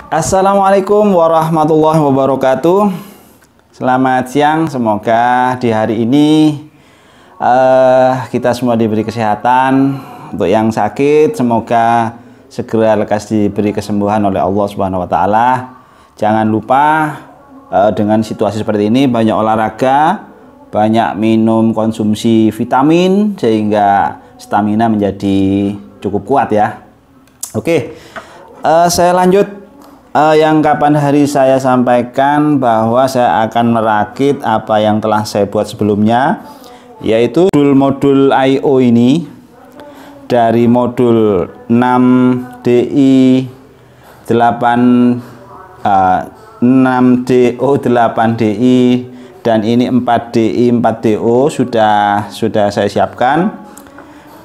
Assalamualaikum warahmatullahi wabarakatuh. Selamat siang, semoga di hari ini kita semua diberi kesehatan. Untuk yang sakit, semoga segera lekas diberi kesembuhan oleh Allah Subhanahu wa Ta'ala. Jangan lupa dengan situasi seperti ini, banyak olahraga, banyak minum konsumsi vitamin sehingga stamina menjadi cukup kuat ya. Oke, saya lanjut. Yang kapan hari saya sampaikan bahwa saya akan merakit apa yang telah saya buat sebelumnya, yaitu modul I/O ini dari modul 6DI 6DO8DI dan ini 4DI 4DO sudah saya siapkan.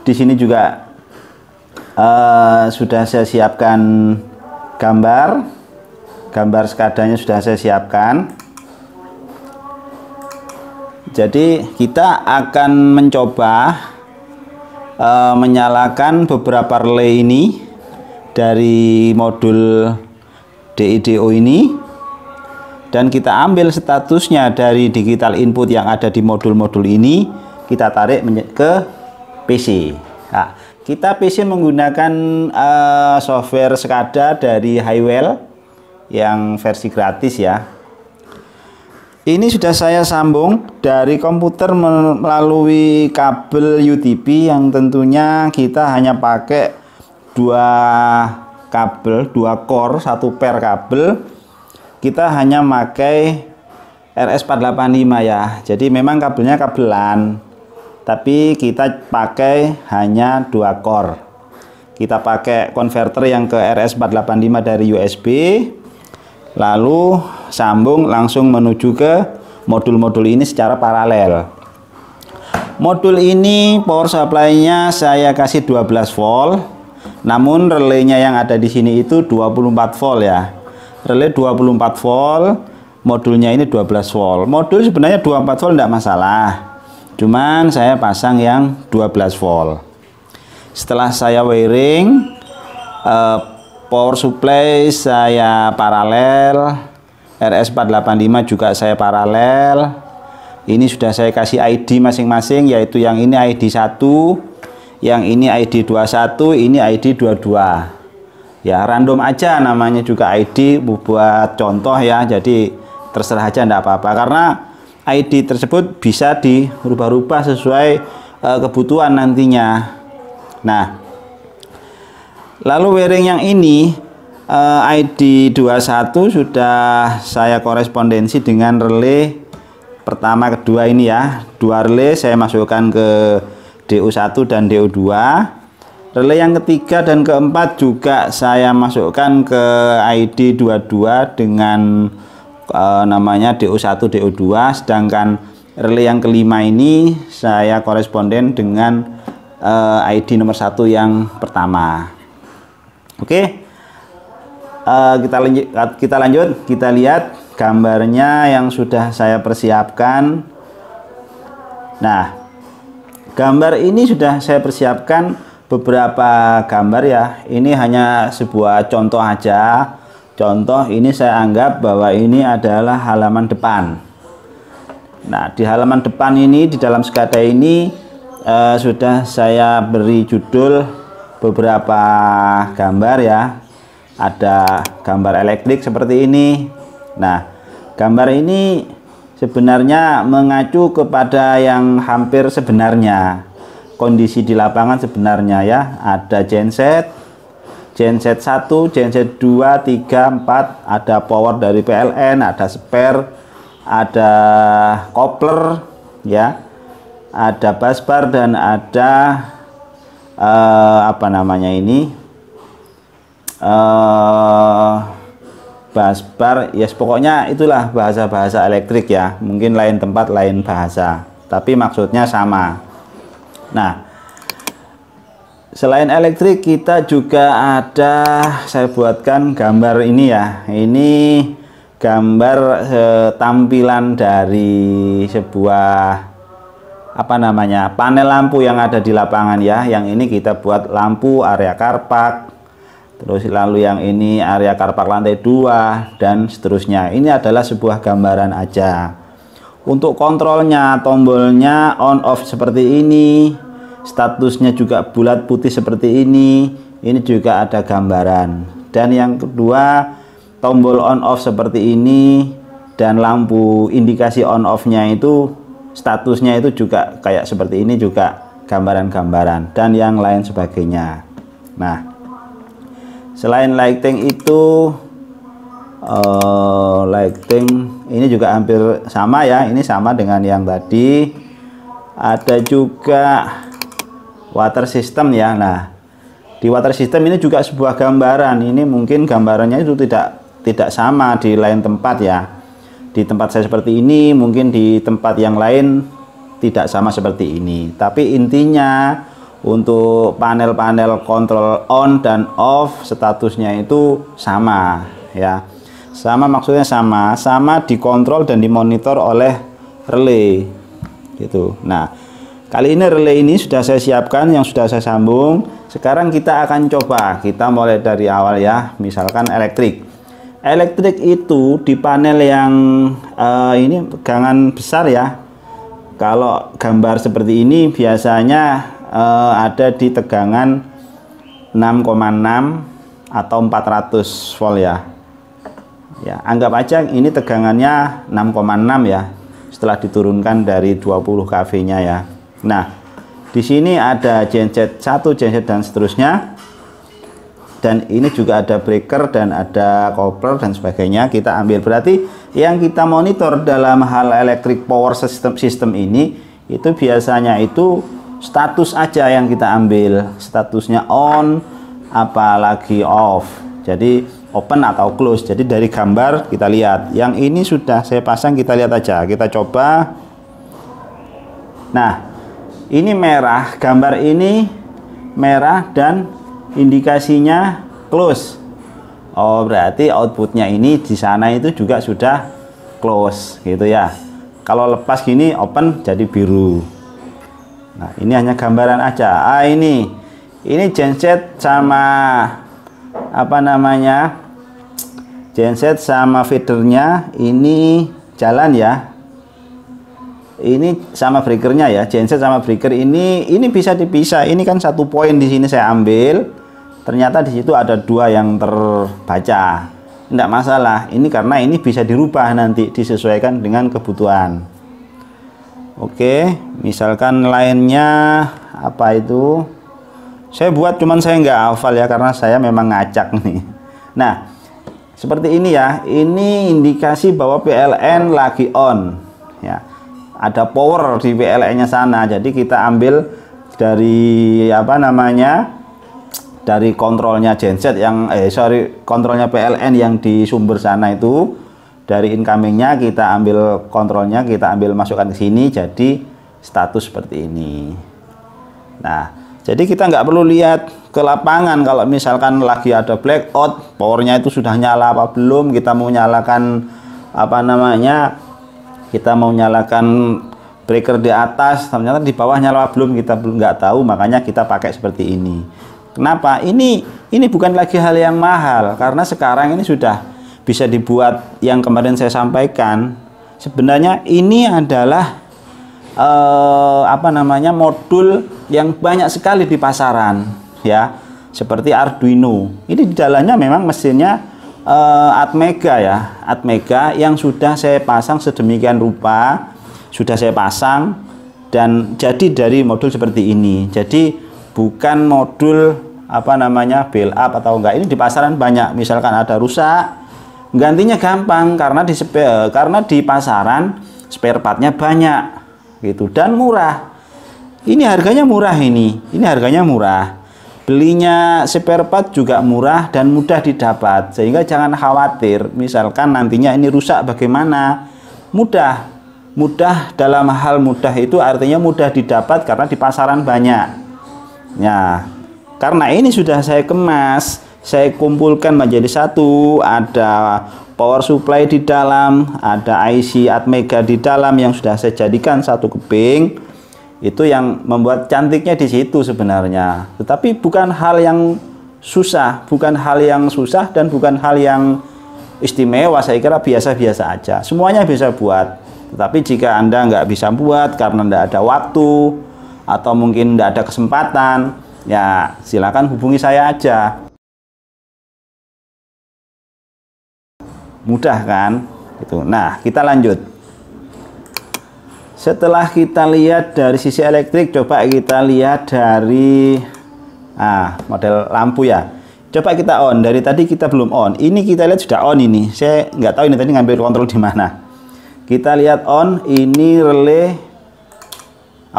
Di sini juga sudah saya siapkan gambar skadanya sudah saya siapkan. Jadi kita akan mencoba menyalakan beberapa relay ini dari modul DIDO ini, dan kita ambil statusnya dari digital input yang ada di modul-modul ini, kita tarik ke PC. Nah, kita PC menggunakan software SCADA dari Highwell yang versi gratis ya. Ini sudah saya sambung dari komputer melalui kabel UTP yang tentunya kita hanya pakai dua kabel, 2 core, 1 pair kabel. Kita hanya pakai RS485 ya. Jadi memang kabelnya kabelan, tapi kita pakai hanya 2 core. Kita pakai konverter yang ke RS485 dari USB, lalu sambung langsung menuju ke modul-modul ini secara paralel. Modul ini power supply-nya saya kasih 12 volt, namun relaynya yang ada di sini itu 24 volt ya. Relay 24 volt, modulnya ini 12 volt. Modul sebenarnya 24 volt tidak masalah, cuman saya pasang yang 12 volt. Setelah saya wiring, power supply saya paralel, RS485 juga saya paralel. Ini sudah saya kasih ID masing-masing, yaitu yang ini ID 1, yang ini ID 21, ini ID 22. Ya, random aja namanya juga ID buat contoh ya. Jadi terserah aja, enggak apa-apa, karena ID tersebut bisa dirubah-rubah sesuai kebutuhan nantinya. Nah, lalu wiring yang ini ID 21 sudah saya korespondensi dengan relay pertama kedua ini ya. 2 relay saya masukkan ke DO1 dan DO2. Relay yang ketiga dan keempat juga saya masukkan ke ID 22 dengan namanya DO1 DO2, sedangkan relay yang kelima ini saya koresponden dengan ID nomor 1 yang pertama. Oke, kita lanjut, kita lihat gambarnya yang sudah saya persiapkan. Nah, gambar ini sudah saya persiapkan beberapa gambar ya. Ini hanya sebuah contoh aja. Contoh ini saya anggap bahwa ini adalah halaman depan. Nah, di halaman depan ini, di dalam SCADA ini sudah saya beri judul beberapa gambar ya. Ada gambar elektrik seperti ini. Nah, gambar ini sebenarnya mengacu kepada yang hampir sebenarnya, kondisi di lapangan sebenarnya ya. Ada genset 1, genset 2, 3, 4, ada power dari PLN, ada spare, ada coupler ya, ada busbar, dan ada apa namanya ini, busbar, yes, pokoknya itulah bahasa-bahasa elektrik ya. Mungkin lain tempat lain bahasa, tapi maksudnya sama. Nah, selain elektrik kita juga ada, saya buatkan gambar ini ya. Ini gambar tampilan dari sebuah apa namanya, panel lampu yang ada di lapangan ya. Yang ini kita buat lampu area karpark, Terus lalu yang ini area karpak lantai 2 dan seterusnya. Ini adalah sebuah gambaran aja. Untuk kontrolnya, tombolnya on off seperti ini, statusnya juga bulat putih seperti ini. Ini juga ada gambaran. Dan yang kedua, tombol on off seperti ini dan lampu indikasi on off-nya itu statusnya itu juga kayak seperti ini, juga gambaran-gambaran dan yang lain sebagainya. Nah, selain lighting itu lighting ini juga hampir sama ya, ini sama dengan yang tadi. Ada juga water system ya. Nah, di water system ini juga sebuah gambaran. Ini mungkin gambarannya itu tidak sama di lain tempat ya. Di tempat saya seperti ini, mungkin di tempat yang lain tidak sama seperti ini. Tapi intinya untuk panel-panel kontrol on dan off statusnya itu sama ya. Sama maksudnya sama dikontrol dan dimonitor oleh relay gitu. Nah, kali ini relay ini sudah saya siapkan, yang sudah saya sambung. Sekarang kita akan coba, kita mulai dari awal ya. Misalkan elektrik itu di panel yang ini tegangan besar ya. Kalau gambar seperti ini biasanya ada di tegangan 6,6 atau 400 volt ya. Ya, anggap aja ini tegangannya 6,6 ya. Setelah diturunkan dari 20 kV-nya ya. Nah, di sini ada genset 1, genset dan seterusnya. Dan ini juga ada breaker dan ada coupler dan sebagainya. Kita ambil, berarti yang kita monitor dalam hal electric power system ini itu biasanya itu status aja yang kita ambil, statusnya on apalagi off, jadi open atau close. Jadi dari gambar kita lihat, yang ini sudah saya pasang, kita lihat aja, kita coba. Nah, ini merah, gambar ini merah dan indikasinya close. Oh, berarti outputnya ini di sana itu juga sudah close gitu ya. Kalau lepas gini open jadi biru. Nah, ini hanya gambaran aja. Ini genset sama apa namanya, genset sama feedernya ini jalan ya. Ini sama breakernya ya, genset sama breaker ini bisa dipisah. Ini kan satu poin di sini saya ambil. Ternyata di situ ada 2 yang terbaca. Tidak masalah. Ini karena ini bisa dirubah nanti, disesuaikan dengan kebutuhan. Oke, misalkan lainnya apa itu? Saya buat, cuman saya nggak hafal ya karena saya memang ngacak nih. Nah, seperti ini ya. Ini indikasi bahwa PLN lagi on. Ya, ada power di PLN-nya sana. Jadi kita ambil dari apa namanya? Dari kontrolnya genset yang kontrolnya PLN yang di sumber sana itu. Dari incomingnya kita ambil kontrolnya, kita ambil masukkan ke sini, jadi status seperti ini. Nah, jadi kita nggak perlu lihat ke lapangan kalau misalkan lagi ada blackout, powernya itu sudah nyala apa belum, kita mau nyalakan apa namanya, kita mau nyalakan breaker di atas, ternyata di bawah nyala belum, kita belum nggak tahu, makanya kita pakai seperti ini. Kenapa? Ini bukan lagi hal yang mahal, karena sekarang ini sudah bisa dibuat yang kemarin saya sampaikan. Sebenarnya ini adalah apa namanya, modul yang banyak sekali di pasaran ya, seperti Arduino. Ini di dalamnya memang mesinnya Atmega ya, Atmega yang sudah saya pasang sedemikian rupa, sudah saya pasang dan jadi dari modul seperti ini. Jadi bukan modul apa namanya build up atau enggak. Ini di pasaran banyak, misalkan ada rusak, gantinya gampang karena di pasaran spare partnya banyak gitu dan murah. Ini harganya murah, ini harganya murah. Belinya spare part juga murah dan mudah didapat, sehingga jangan khawatir misalkan nantinya ini rusak bagaimana. Mudah dalam hal mudah itu artinya mudah didapat karena di pasaran banyak. Ya, karena ini sudah saya kemas, saya kumpulkan menjadi satu, ada power supply di dalam, ada IC Atmega di dalam yang sudah saya jadikan satu keping. Itu yang membuat cantiknya di situ sebenarnya. Tetapi bukan hal yang susah, bukan hal yang susah dan bukan hal yang istimewa. Saya kira biasa-biasa aja, semuanya bisa buat. Tetapi jika Anda nggak bisa buat karena nggak ada waktu atau mungkin nggak ada kesempatan, ya silakan hubungi saya aja. Mudah kan? Itu. Nah, kita lanjut. Setelah kita lihat dari sisi elektrik, coba kita lihat dari model lampu ya. Coba kita on. Dari tadi kita belum on. Ini kita lihat sudah on ini. Saya nggak tahu ini tadi ngambil kontrol di mana. Kita lihat on. Ini relay.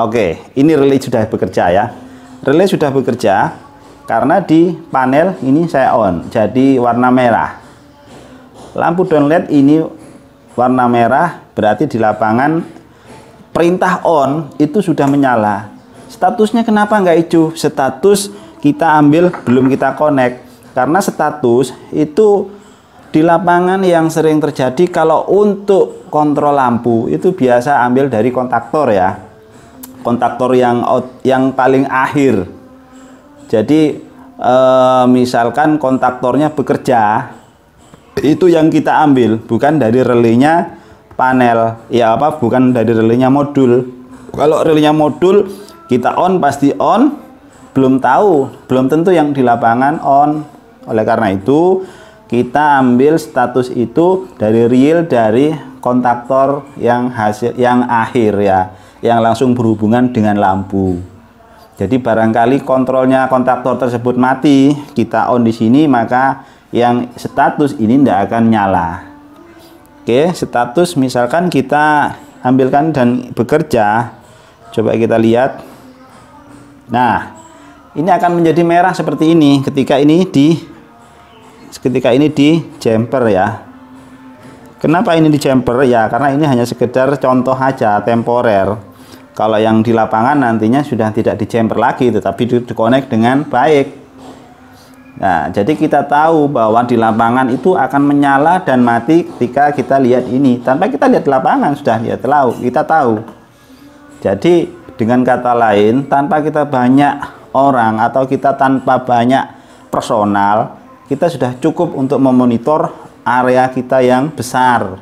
Oke, ini relay sudah bekerja ya. Relay sudah bekerja karena di panel ini saya on. Jadi warna merah. Lampu downlight ini warna merah, berarti di lapangan perintah on itu sudah menyala. Statusnya kenapa nggak hijau? Status kita ambil belum kita connect. Karena status itu di lapangan yang sering terjadi kalau untuk kontrol lampu itu biasa ambil dari kontaktor ya. Kontaktor yang paling akhir. Jadi misalkan kontaktornya bekerja, itu yang kita ambil, bukan dari relaynya panel. Ya bukan dari relaynya modul. Kalau relaynya modul kita on pasti on, belum tahu, belum tentu yang di lapangan on. Oleh karena itu kita ambil status itu dari dari kontaktor yang akhir ya, yang langsung berhubungan dengan lampu. Jadi barangkali kontrolnya kontaktor tersebut mati, kita on di sini, maka yang status ini tidak akan nyala. Oke, status misalkan kita ambilkan dan bekerja. Coba kita lihat. Nah, ini akan menjadi merah seperti ini ketika ini di jumper ya. Kenapa ini di jumper ya? Karena ini hanya sekedar contoh aja, temporer. Kalau yang di lapangan nantinya sudah tidak di jumper lagi, tetapi di-connect dengan baik. Nah, jadi kita tahu bahwa di lapangan itu akan menyala dan mati ketika kita lihat ini. Tanpa kita lihat di lapangan sudah kita tahu. Jadi dengan kata lain, tanpa kita banyak orang atau kita tanpa banyak personal, kita sudah cukup untuk memonitor area kita yang besar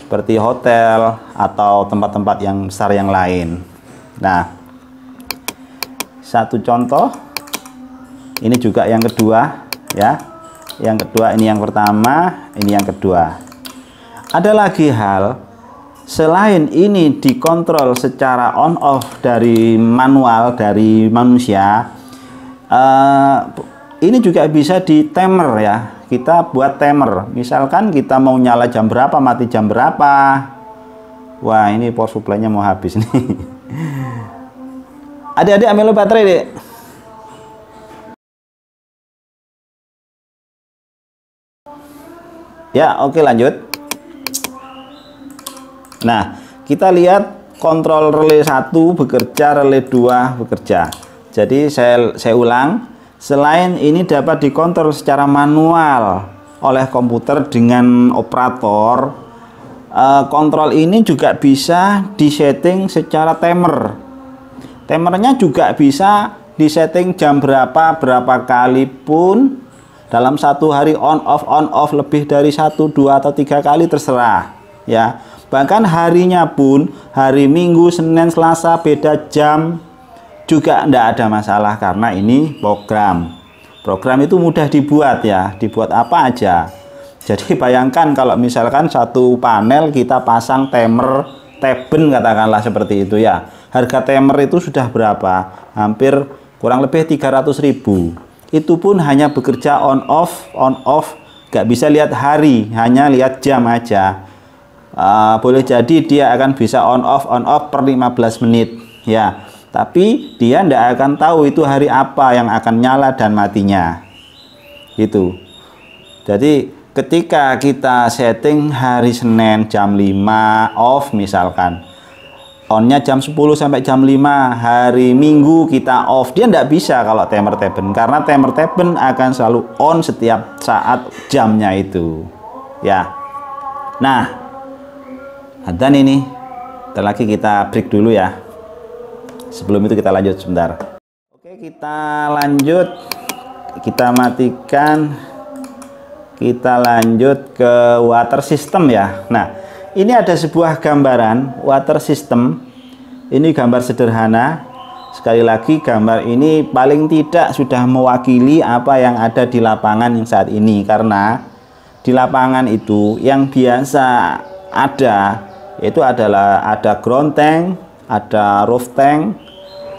seperti hotel atau tempat-tempat yang besar yang lain. Nah, satu contoh, ini juga yang kedua ya. Yang kedua, ini yang pertama, ini yang kedua. Ada lagi hal, selain ini dikontrol secara on off dari manual dari manusia, ini juga bisa di timer ya. Kita buat timer. Misalkan kita mau nyala jam berapa, mati jam berapa. Wah, ini power supply-nya mau habis nih. Adik-adik ambil baterai, Dek. Ya, oke lanjut. Nah, kita lihat kontrol relay 1 bekerja, relay 2 bekerja. Jadi saya ulang. Selain ini dapat dikontrol secara manual oleh komputer dengan operator, kontrol ini juga bisa disetting secara timer. Timernya juga bisa disetting jam berapa kali pun dalam satu hari, on off lebih dari 1, 2 atau 3 kali terserah ya. Bahkan harinya pun hari Minggu, Senin, Selasa beda jam juga tidak ada masalah karena ini program itu mudah dibuat ya. Dibuat apa aja. Jadi bayangkan kalau misalkan satu panel kita pasang timer teben katakanlah seperti itu ya. Harga timer itu sudah berapa? Hampir kurang lebih 300.000. Itu pun hanya bekerja on off, gak bisa lihat hari, hanya lihat jam aja. Boleh jadi dia akan bisa on off per 15 menit ya. Tapi dia tidak akan tahu itu hari apa yang akan nyala dan matinya. Gitu. Jadi ketika kita setting hari Senin jam 5 off misalkan, onnya jam 10 sampai jam 5, hari Minggu kita off, dia tidak bisa kalau timer teben, karena timer teben akan selalu on setiap saat jamnya itu ya. Nah, dan ini lagi kita break dulu ya. Sebelum itu kita lanjut sebentar. Oke, kita lanjut. kita matikan, kita lanjut ke water system ya. Nah, ini ada sebuah gambaran water system. Ini gambar sederhana. Sekali lagi, gambar ini paling tidak sudah mewakili apa yang ada di lapangan yang saat ini, karena di lapangan itu yang biasa ada itu adalah ada ground tank, ada roof tank,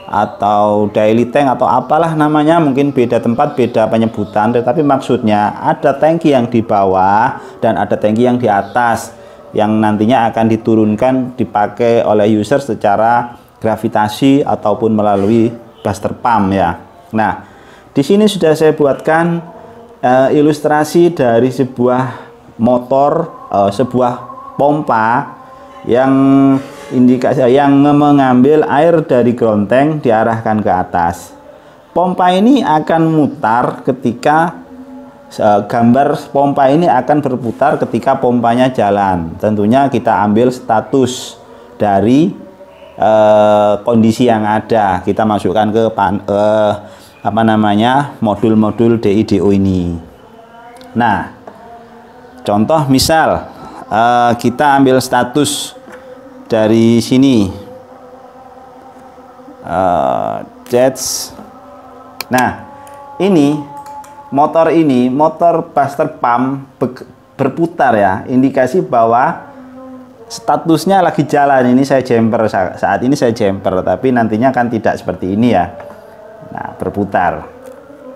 atau daily tank, atau apalah namanya, mungkin beda tempat beda penyebutan, tetapi maksudnya ada tangki yang di bawah dan ada tangki yang di atas yang nantinya akan diturunkan dipakai oleh user secara gravitasi ataupun melalui booster pump ya. Nah, di sini sudah saya buatkan ilustrasi dari sebuah motor, sebuah pompa yang indikasi yang mengambil air dari ground tank diarahkan ke atas. Pompa ini akan mutar ketika gambar pompa ini akan berputar ketika pompanya jalan. Tentunya kita ambil status dari kondisi yang ada. Kita masukkan ke apa namanya, modul-modul DIDO ini. Nah, contoh misal kita ambil status dari sini, jets. Nah, ini motor booster pump berputar ya, indikasi bahwa statusnya lagi jalan. Ini saya jumper, saat ini saya jumper, tapi nantinya kan tidak seperti ini ya. Nah, berputar.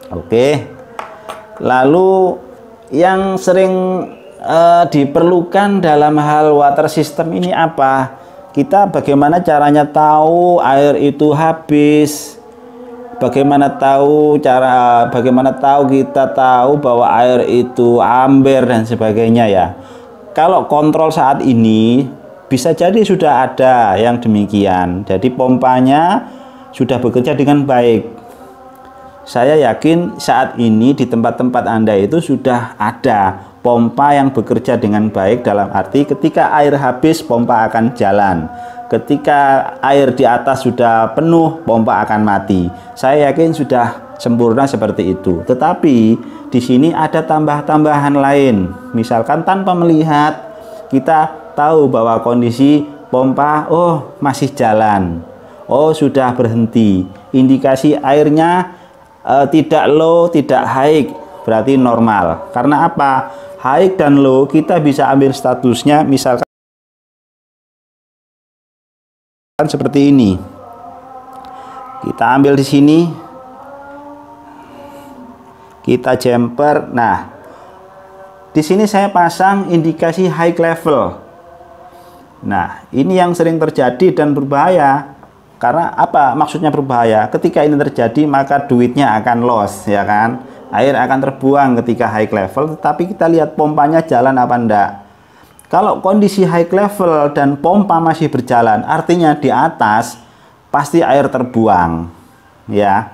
Oke. Lalu yang sering diperlukan dalam hal water system ini apa? Kita bagaimana caranya tahu air itu habis? Bagaimana kita tahu bahwa air itu amber dan sebagainya ya. Kalau kontrol saat ini bisa jadi sudah ada yang demikian. Jadi pompanya sudah bekerja dengan baik. Saya yakin saat ini di tempat-tempat Anda itu sudah ada pompa yang bekerja dengan baik, dalam arti ketika air habis pompa akan jalan, ketika air di atas sudah penuh pompa akan mati. Saya yakin sudah sempurna seperti itu. Tetapi di sini ada tambahan lain. Misalkan tanpa melihat kita tahu bahwa kondisi pompa masih jalan, sudah berhenti, indikasi airnya tidak low, tidak high, berarti normal. Karena apa? High dan low kita bisa ambil statusnya, misalkan seperti ini. Kita ambil di sini, kita jumper. Nah, di sini saya pasang indikasi high level. Nah, ini yang sering terjadi dan berbahaya. Karena apa? Maksudnya berbahaya. Ketika ini terjadi, maka duitnya akan loss, ya kan? Air akan terbuang ketika high level, tapi kita lihat pompanya jalan apa enggak. Kalau kondisi high level dan pompa masih berjalan, artinya di atas pasti air terbuang, ya,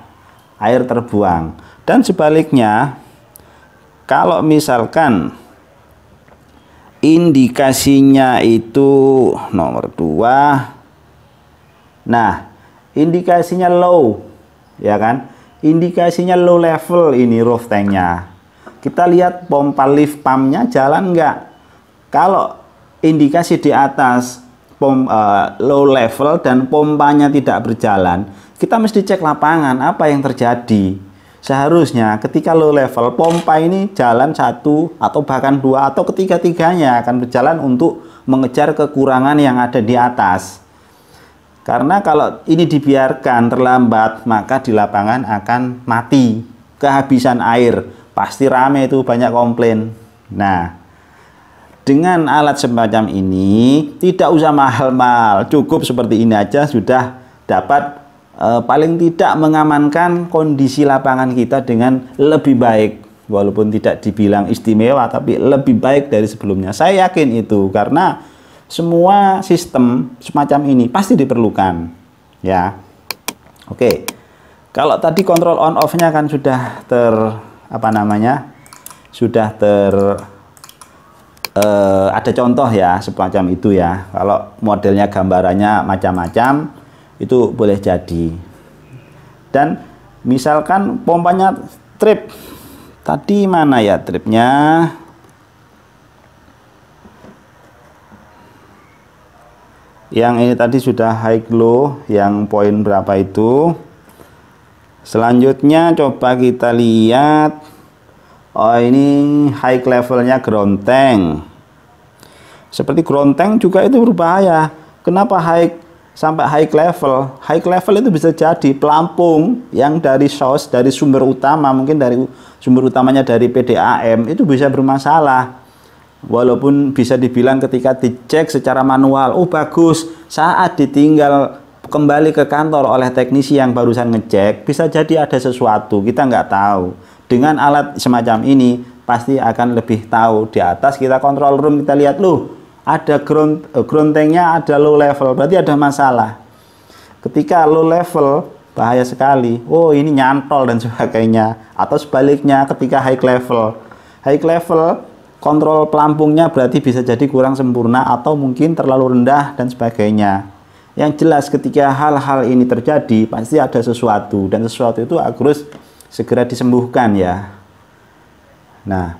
air terbuang. Dan sebaliknya, kalau misalkan indikasinya itu nomor 2, nah indikasinya low, ya kan? Indikasinya low level, ini roof tanknya. Kita lihat pompa lift pumpnya jalan enggak. Kalau indikasi di atas low level dan pompanya tidak berjalan, kita mesti cek lapangan apa yang terjadi. Seharusnya ketika low level, pompa ini jalan 1 atau bahkan 2 atau ketiga-tiganya akan berjalan untuk mengejar kekurangan yang ada di atas. Karena kalau ini dibiarkan terlambat, maka di lapangan akan mati, kehabisan air, pasti rame itu, banyak komplain. Nah, dengan alat semacam ini tidak usah mahal-mahal, cukup seperti ini aja sudah dapat paling tidak mengamankan kondisi lapangan kita dengan lebih baik. Walaupun tidak dibilang istimewa, tapi lebih baik dari sebelumnya. Saya yakin itu, karena semua sistem semacam ini pasti diperlukan, ya. Oke, kalau tadi kontrol on off-nya kan sudah ada contoh ya semacam itu ya. Kalau modelnya gambarannya macam-macam itu boleh jadi. Dan misalkan pompanya Trip. Tadi mana ya tripnya? Yang ini tadi sudah high low, yang poin berapa itu? Selanjutnya coba kita lihat. Oh, ini high levelnya ground tank. Seperti ground tank juga itu berbahaya. Kenapa sampai high level? High level itu bisa jadi pelampung yang dari source, dari sumber utama, mungkin dari sumber utamanya dari PDAM, itu bisa bermasalah. Walaupun bisa dibilang ketika dicek secara manual, oh bagus, saat ditinggal kembali ke kantor oleh teknisi yang barusan ngecek, bisa jadi ada sesuatu, kita nggak tahu. Dengan alat semacam ini, pasti akan lebih tahu. Di atas kita control room, kita lihat, loh, ada ground tanknya ada low level, berarti ada masalah. Ketika low level, bahaya sekali. Oh, ini nyantol dan sebagainya. Atau sebaliknya, ketika high level, kontrol pelampungnya berarti bisa jadi kurang sempurna atau mungkin terlalu rendah dan sebagainya. Yang jelas ketika hal-hal ini terjadi pasti ada sesuatu, dan sesuatu itu harus segera disembuhkan ya. Nah,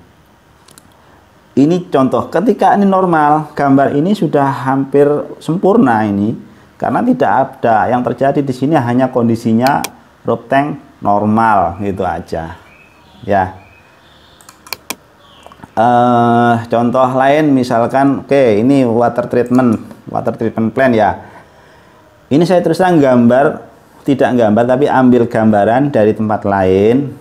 ini contoh ketika ini normal, gambar ini sudah hampir sempurna ini, karena tidak ada yang terjadi di sini, hanya kondisinya rope tank normal gitu aja ya. Contoh lain misalkan, oke, ini water treatment plan ya. Ini saya terus terang tidak gambar tapi ambil gambaran dari tempat lain,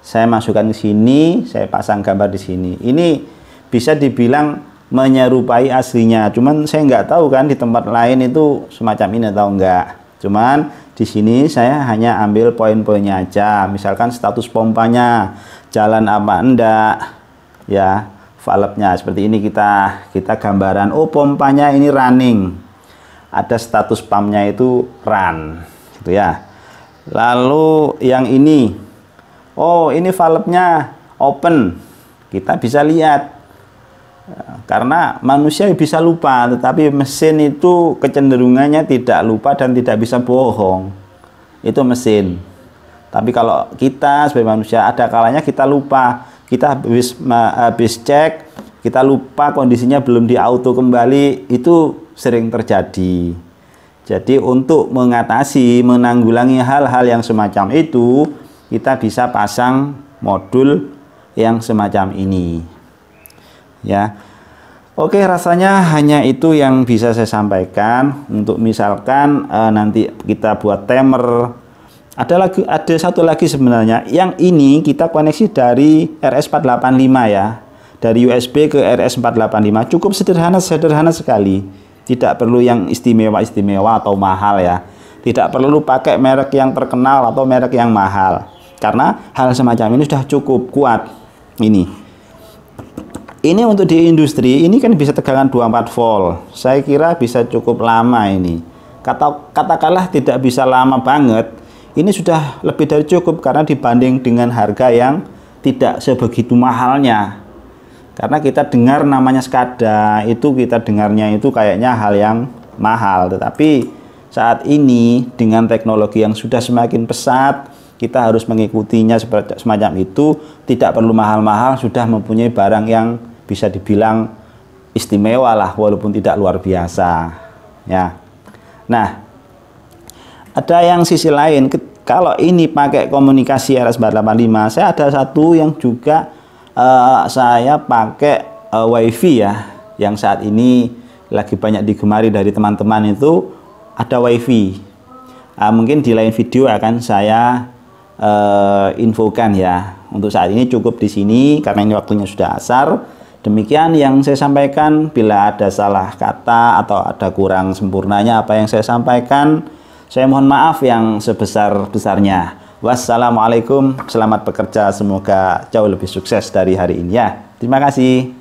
saya masukkan ke sini, saya pasang gambar di sini. Ini bisa dibilang menyerupai aslinya, cuman saya nggak tahu kan di tempat lain itu semacam ini atau enggak. Cuman di sini saya hanya ambil poin-poinnya aja, misalkan status pompanya jalan apa enggak ya, valve-nya seperti ini, kita gambaran, oh pompanya ini running, ada status pumpnya itu run gitu ya. Lalu yang ini, oh ini valve-nya open, kita bisa lihat. Karena manusia bisa lupa, tetapi mesin itu kecenderungannya tidak lupa dan tidak bisa bohong. Itu mesin. Tapi kalau kita sebagai manusia, ada kalanya kita lupa. Kita habis cek, kita lupa kondisinya belum di auto kembali, itu sering terjadi. Jadi untuk menanggulangi hal-hal yang semacam itu, kita bisa pasang modul yang semacam ini. Ya. Oke, rasanya hanya itu yang bisa saya sampaikan. Untuk misalkan nanti kita buat timer, ada satu lagi sebenarnya. Yang ini kita koneksi dari RS485 ya, dari USB ke RS485. Cukup sederhana sekali. Tidak perlu yang istimewa atau mahal ya. Tidak perlu pakai merek yang terkenal atau merek yang mahal. Karena hal semacam ini sudah cukup kuat. Ini untuk di industri, ini kan bisa tegangan 24 volt. Saya kira bisa cukup lama ini. Katakanlah tidak bisa lama banget, ini sudah lebih dari cukup karena dibanding dengan harga yang tidak sebegitu mahalnya. Karena kita dengar namanya SCADA, itu kita dengarnya itu kayaknya hal yang mahal. Tetapi saat ini dengan teknologi yang sudah semakin pesat, kita harus mengikutinya semacam itu. Tidak perlu mahal-mahal, sudah mempunyai barang yang bisa dibilang istimewa lah, walaupun tidak luar biasa ya. Nah, ada yang sisi lain, kalau ini pakai komunikasi RS485, saya ada satu yang juga saya pakai WiFi ya, yang saat ini lagi banyak digemari dari teman-teman, itu ada WiFi. Mungkin di lain video akan saya infokan ya. Untuk saat ini cukup di sini karena ini waktunya sudah asar. Demikian yang saya sampaikan. Bila ada salah kata atau ada kurang sempurnanya apa yang saya sampaikan, saya mohon maaf yang sebesar-besarnya. Wassalamualaikum, selamat bekerja, semoga jauh lebih sukses dari hari ini ya. Terima kasih.